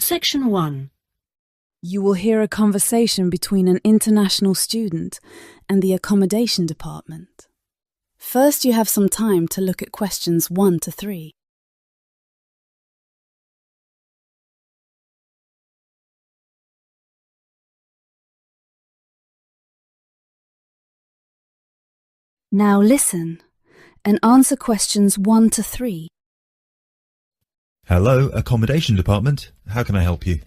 Section 1. You will hear a conversation between an international student and the accommodation department. First, you have some time to look at questions 1 to 3. Now listen and answer questions 1 to 3. Hello, accommodation department. How can I help you?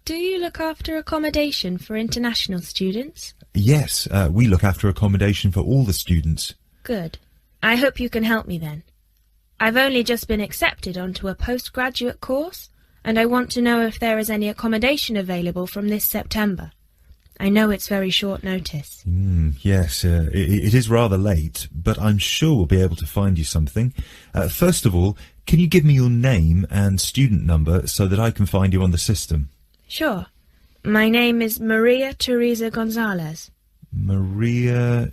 Do you look after accommodation for international students? Yes, we look after accommodation for all the students. Good. I hope you can help me then. I've only just been accepted onto a postgraduate course, and I want to know if there is any accommodation available from this September. I know it's very short notice. Yes, it is rather late, but I'm sure we'll be able to find you something. First of all, can you give me your name and student number so that I can find you on the system? Sure. My name is Maria Teresa Gonzalez. Maria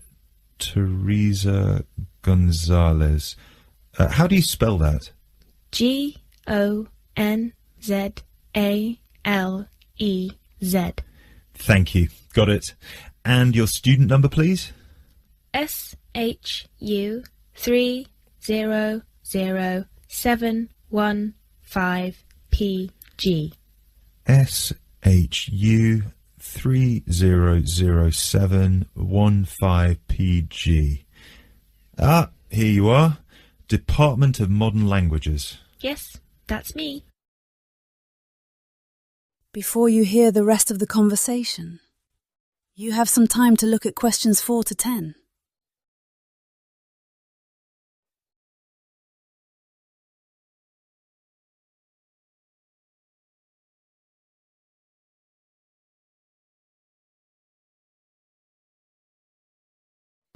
Teresa Gonzalez. How do you spell that? Gonzalez. Thank you. Got it. And your student number, please? SHU 300715PG. SHU 300715PG. Ah, here you are. Department of Modern Languages. Yes, that's me. Before you hear the rest of the conversation, you have some time to look at questions 4 to 10.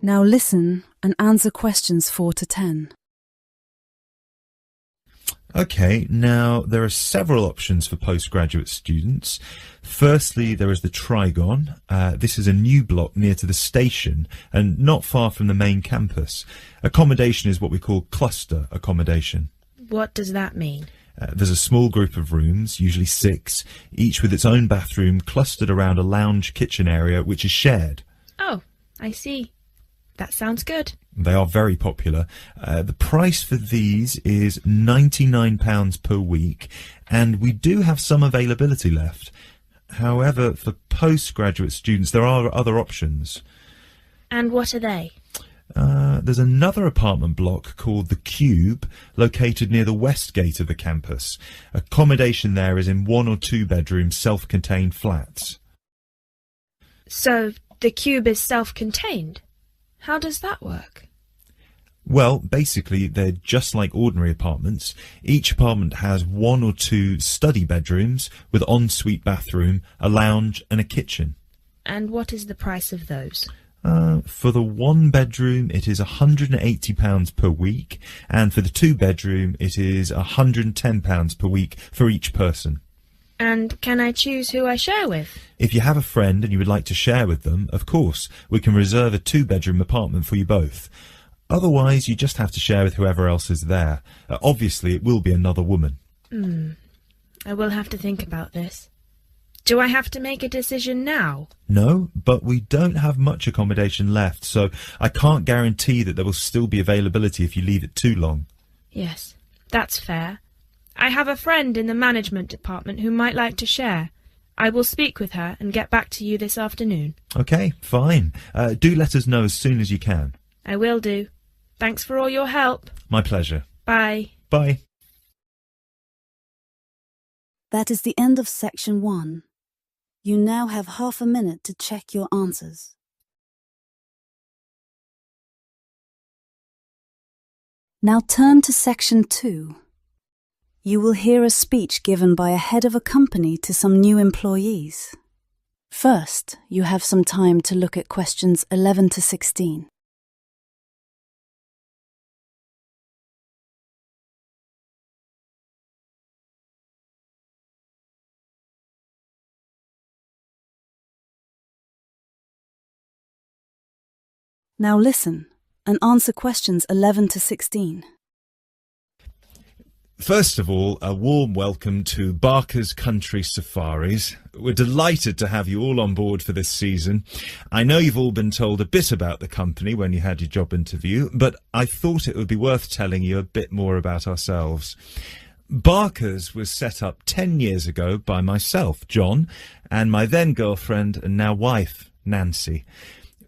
Now listen and answer questions 4 to 10. Okay, now there are several options for postgraduate students. Firstly, there is the Trigon. This is a new block near to the station and not far from the main campus. Accommodation is what we call cluster accommodation. What does that mean? There's a small group of rooms, usually 6, each with its own bathroom clustered around a lounge kitchen area which is shared. Oh, I see. That sounds good. They are very popular. The price for these is £99 per week, and we do have some availability left. However, for postgraduate students, there are other options. And what are they? There's another apartment block called The Cube, located near the west gate of the campus. Accommodation there is in 1 or 2 bedroom self-contained flats. So, the Cube is self-contained? How does that work? Well, basically, they're just like ordinary apartments. Each apartment has 1 or 2 study bedrooms with ensuite bathroom, a lounge and a kitchen. And what is the price of those? For the 1 bedroom, it is £180 per week, and for the 2 bedroom, it is £110 per week for each person. And can I choose who I share with? If you have a friend and you would like to share with them, of course, we can reserve a 2-bedroom apartment for you both. Otherwise, you just have to share with whoever else is there. Obviously, it will be another woman. I will have to think about this. Do I have to make a decision now? No, but we don't have much accommodation left, so I can't guarantee that there will still be availability if you leave it too long. Yes, that's fair. I have a friend in the management department who might like to share. I will speak with her and get back to you this afternoon. Okay, fine. Do let us know as soon as you can. I will do. Thanks for all your help. My pleasure. Bye. Bye. That is the end of section 1. You now have half a minute to check your answers. Now turn to section 2. You will hear a speech given by a head of a company to some new employees. First, you have some time to look at questions 11 to 16. Now listen and answer questions 11 to 16. First of all, a warm welcome to Barker's Country Safaris. We're delighted to have you all on board for this season. I know you've all been told a bit about the company when you had your job interview, but I thought it would be worth telling you a bit more about ourselves. Barker's was set up 10 years ago by myself, John, and my then girlfriend and now wife, Nancy.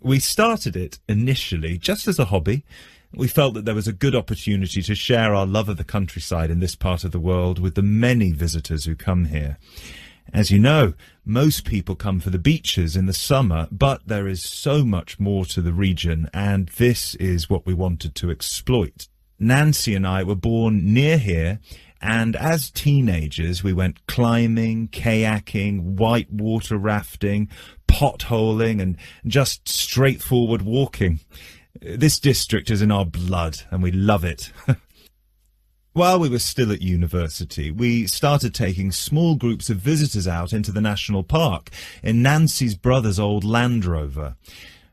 We started it initially just as a hobby. We felt that there was a good opportunity to share our love of the countryside in this part of the world with the many visitors who come here. As you know, most people come for the beaches in the summer, but there is so much more to the region, and this is what we wanted to exploit. Nancy and I were born near here, and as teenagers we went climbing, kayaking, whitewater rafting, potholing, and just straightforward walking. This district is in our blood, and we love it. While we were still at university, we started taking small groups of visitors out into the national park in Nancy's brother's old Land Rover.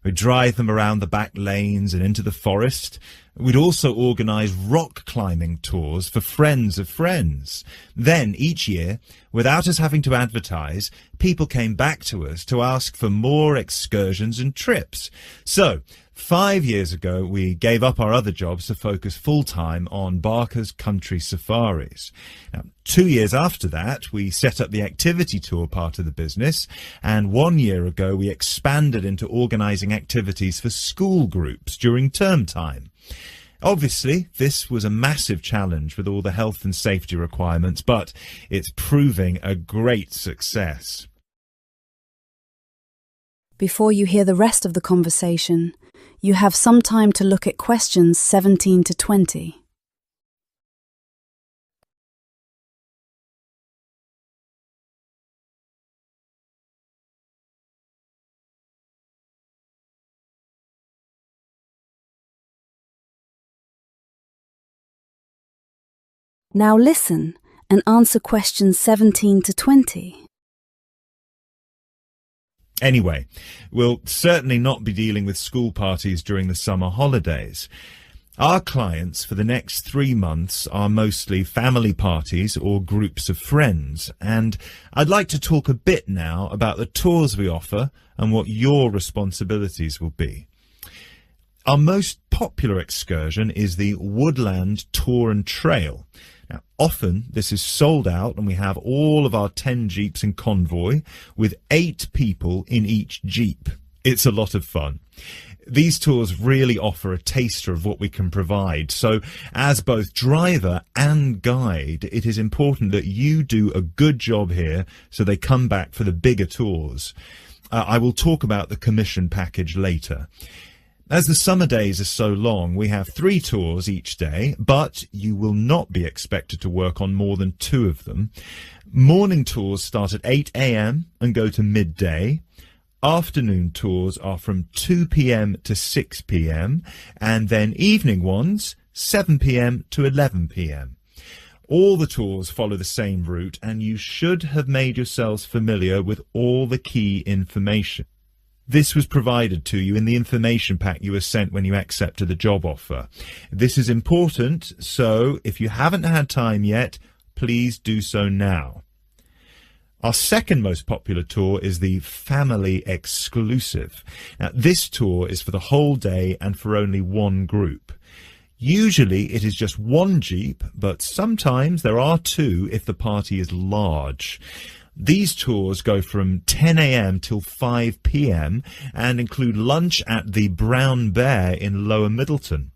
We'd drive them around the back lanes and into the forest. We'd also organise rock climbing tours for friends of friends. Then, each year, without us having to advertise, people came back to us to ask for more excursions and trips. So, 5 years ago, we gave up our other jobs to focus full-time on Barker's Country Safaris. Now, 2 years after that, we set up the activity tour part of the business, and 1 year ago, we expanded into organising activities for school groups during term time. Obviously, this was a massive challenge with all the health and safety requirements, but it's proving a great success. Before you hear the rest of the conversation, you have some time to look at questions 17 to 20. Now listen and answer questions 17 to 20. Anyway, we'll certainly not be dealing with school parties during the summer holidays. Our clients for the next 3 months are mostly family parties or groups of friends, and I'd like to talk a bit now about the tours we offer and what your responsibilities will be. Our most popular excursion is the Woodland Tour and Trail. Now, often this is sold out and we have all of our 10 jeeps in convoy with 8 people in each jeep. It's a lot of fun. These tours really offer a taster of what we can provide. So as both driver and guide, it is important that you do a good job here so they come back for the bigger tours. I will talk about the commission package later. As the summer days are so long, we have 3 tours each day, but you will not be expected to work on more than 2 of them. Morning tours start at 8 a.m. and go to midday. Afternoon tours are from 2 p.m. to 6 p.m. and then evening ones 7 p.m. to 11 p.m. All the tours follow the same route, and you should have made yourselves familiar with all the key information. This was provided to you in the information pack you were sent when you accepted the job offer. This is important, so if you haven't had time yet, please do so now. Our second most popular tour is the Family Exclusive. Now, this tour is for the whole day and for only 1 group. Usually it is just 1 jeep, but sometimes there are 2 if the party is large. These tours go from 10 a.m. till 5 p.m. and include lunch at the Brown Bear in Lower Middleton.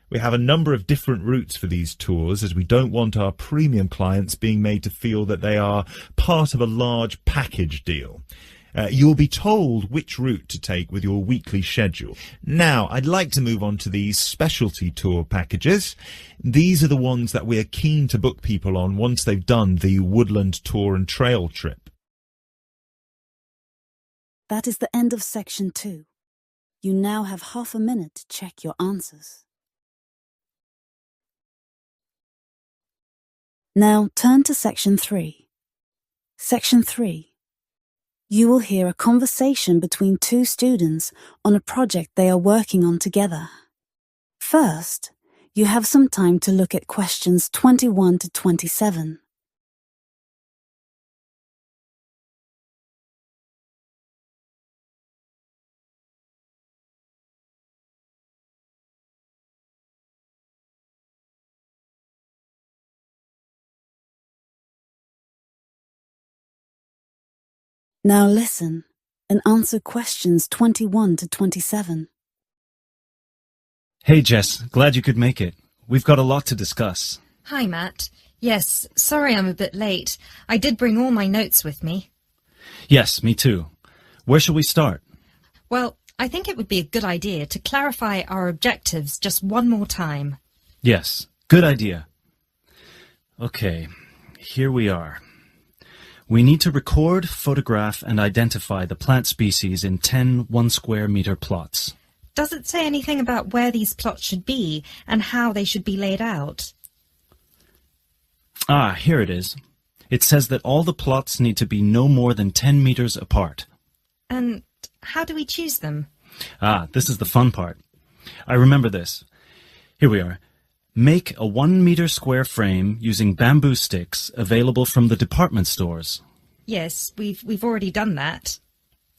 We have a number of different routes for these tours, as we don't want our premium clients being made to feel that they are part of a large package deal. You'll be told which route to take with your weekly schedule. Now, I'd like to move on to these specialty tour packages. These are the ones that we are keen to book people on once they've done the Woodland Tour and Trail trip. That is the end of section 2. You now have half a minute to check your answers. Now turn to section 3. Section 3. You will hear a conversation between 2 students on a project they are working on together. First, you have some time to look at questions 21 to 27. Now listen and answer questions 21 to 27. Hey, Jess. Glad you could make it. We've got a lot to discuss. Hi, Matt. Yes, sorry I'm a bit late. I did bring all my notes with me. Yes, me too. Where shall we start? Well, I think it would be a good idea to clarify our objectives just one more time. Yes, good idea. Okay, here we are. We need to record, photograph, and identify the plant species in 10 1-square-meter plots. Does it say anything about where these plots should be and how they should be laid out? Ah, here it is. It says that all the plots need to be no more than 10 meters apart. And how do we choose them? Ah, this is the fun part. I remember this. Here we are. Make a 1-meter square frame using bamboo sticks available from the department stores. Yes, we've already done that.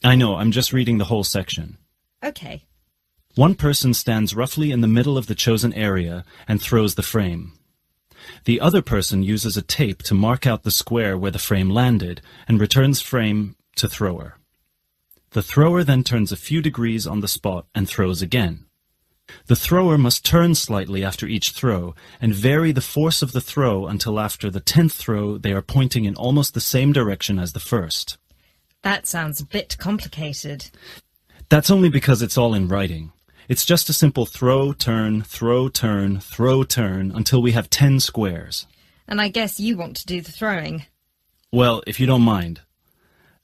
I know, I'm just reading the whole section. Okay. One person stands roughly in the middle of the chosen area and throws the frame. The other person uses a tape to mark out the square where the frame landed and returns frame to thrower. The thrower then turns a few degrees on the spot and throws again. The thrower must turn slightly after each throw and vary the force of the throw until after the 10th throw they are pointing in almost the same direction as the first. That sounds a bit complicated. That's only because it's all in writing. It's just a simple throw, turn, throw, turn, throw, turn until we have 10 squares. And I guess you want to do the throwing. Well, if you don't mind.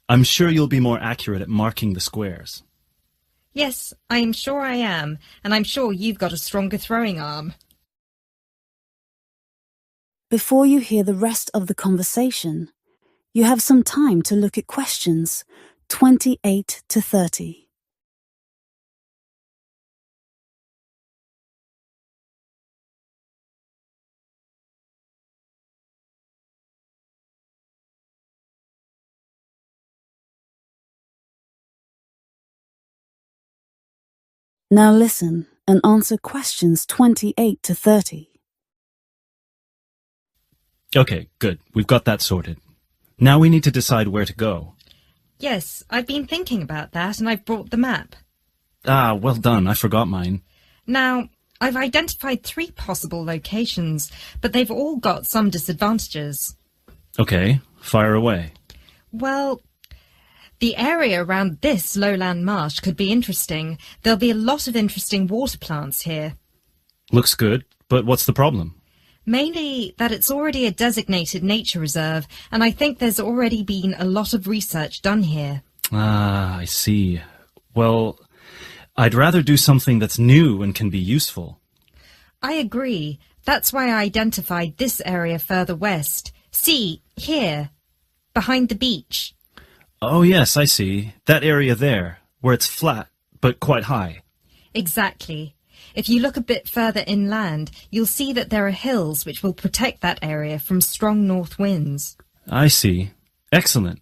I'm sure you'll be more accurate at marking the squares. Yes, I am sure I am, and I'm sure you've got a stronger throwing arm. Before you hear the rest of the conversation, you have some time to look at questions 28 to 30. Now listen and answer questions 28 to 30. Okay, good. We've got that sorted. Now we need to decide where to go. Yes, I've been thinking about that and I've brought the map. Ah, well done. I forgot mine. Now, I've identified 3 possible locations, but they've all got some disadvantages. Okay, fire away. Well, the area around this lowland marsh could be interesting. There'll be a lot of interesting water plants here. Looks good, but what's the problem? Mainly that it's already a designated nature reserve, and I think there's already been a lot of research done here. Ah, I see. Well, I'd rather do something that's new and can be useful. I agree. That's why I identified this area further west. See, here, behind the beach. Oh yes, I see. That area there, where it's flat, but quite high. Exactly. If you look a bit further inland, you'll see that there are hills which will protect that area from strong north winds. I see. Excellent.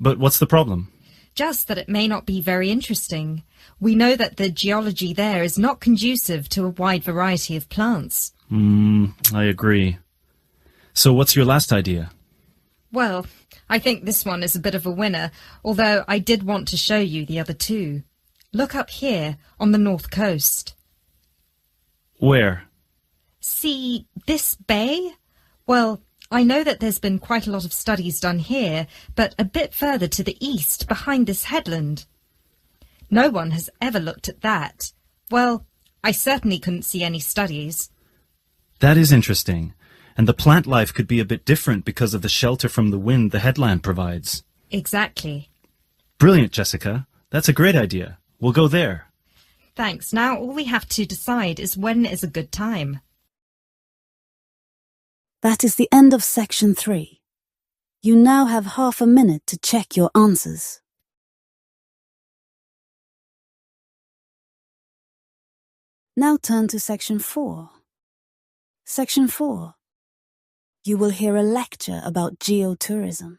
But what's the problem? Just that it may not be very interesting. We know that the geology there is not conducive to a wide variety of plants. I agree. So what's your last idea? Well, I think this one is a bit of a winner, although I did want to show you the other 2. Look up here, on the north coast. Where? See this bay? Well, I know that there's been quite a lot of studies done here, but a bit further to the east, behind this headland. No one has ever looked at that. Well, I certainly couldn't see any studies. That is interesting. And the plant life could be a bit different because of the shelter from the wind the headland provides. Exactly. Brilliant, Jessica. That's a great idea. We'll go there. Thanks. Now all we have to decide is when is a good time. That is the end of section 3. You now have half a minute to check your answers. Now turn to section 4 Section 4. You will hear a lecture about geotourism.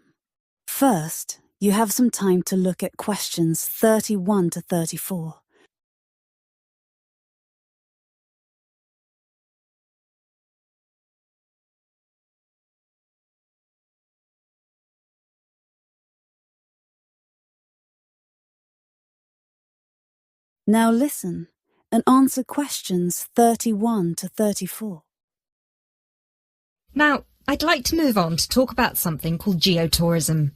First, you have some time to look at questions 31 to 34. Now listen and answer questions 31 to 34. Now, I'd like to move on to talk about something called geotourism.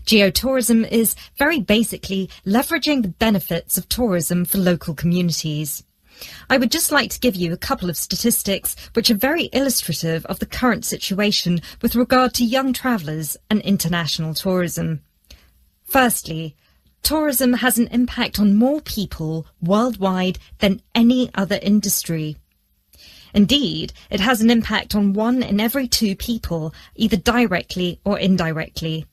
Geotourism is very basically leveraging the benefits of tourism for local communities. I would just like to give you a couple of statistics which are very illustrative of the current situation with regard to young travellers and international tourism. Firstly, tourism has an impact on more people worldwide than any other industry. Indeed, it has an impact on 1 in every 2 people, either directly or indirectly.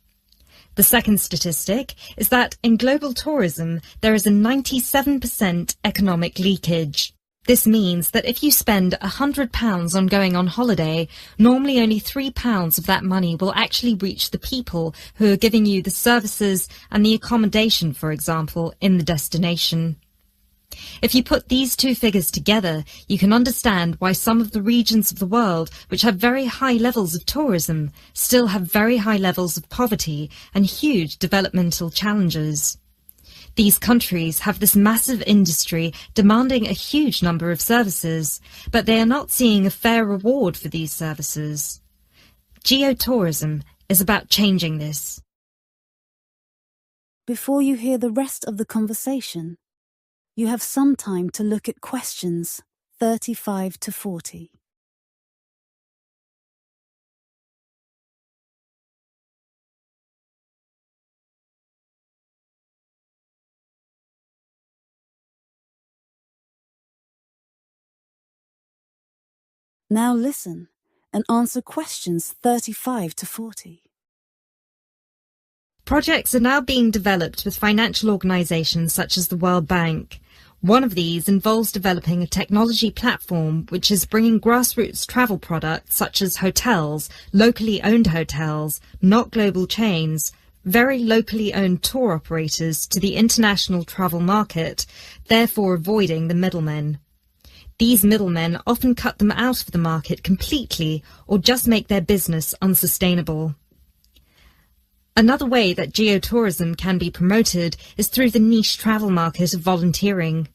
The second statistic is that in global tourism, there is a 97% economic leakage. This means that if you spend £100 on going on holiday, normally only £3 of that money will actually reach the people who are giving you the services and the accommodation, for example, in the destination. If you put these two figures together, you can understand why some of the regions of the world which have very high levels of tourism still have very high levels of poverty and huge developmental challenges. These countries have this massive industry demanding a huge number of services, but they are not seeing a fair reward for these services. Geotourism is about changing this. Before you hear the rest of the conversation, you have some time to look at questions 35 to 40. Now listen and answer questions 35 to 40. Projects are now being developed with financial organisations such as the World Bank. One of these involves developing a technology platform which is bringing grassroots travel products such as hotels, locally owned hotels, not global chains, very locally owned tour operators to the international travel market, therefore avoiding the middlemen. These middlemen often cut them out of the market completely or just make their business unsustainable. Another way that geotourism can be promoted is through the niche travel market of volunteering.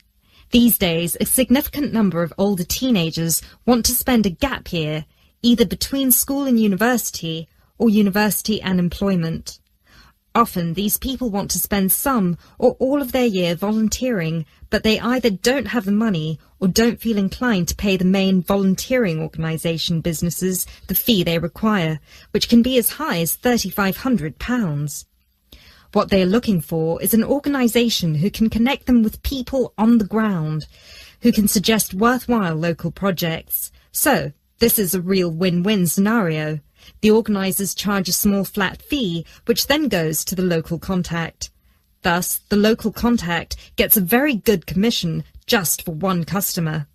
These days, a significant number of older teenagers want to spend a gap year, either between school and university, or university and employment. Often, these people want to spend some or all of their year volunteering, but they either don't have the money or don't feel inclined to pay the main volunteering organisation businesses the fee they require, which can be as high as £3,500. What they are looking for is an organisation who can connect them with people on the ground, who can suggest worthwhile local projects. So, this is a real win-win scenario. The organisers charge a small flat fee, which then goes to the local contact. Thus, the local contact gets a very good commission just for one customer.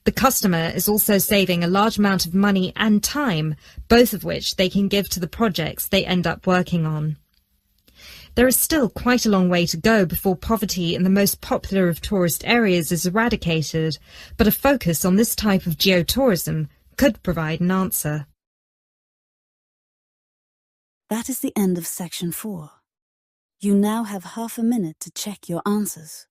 The customer is also saving a large amount of money and time, both of which they can give to the projects they end up working on. There is still quite a long way to go before poverty in the most popular of tourist areas is eradicated, but a focus on this type of geotourism could provide an answer. That is the end of section 4. You now have half a minute to check your answers.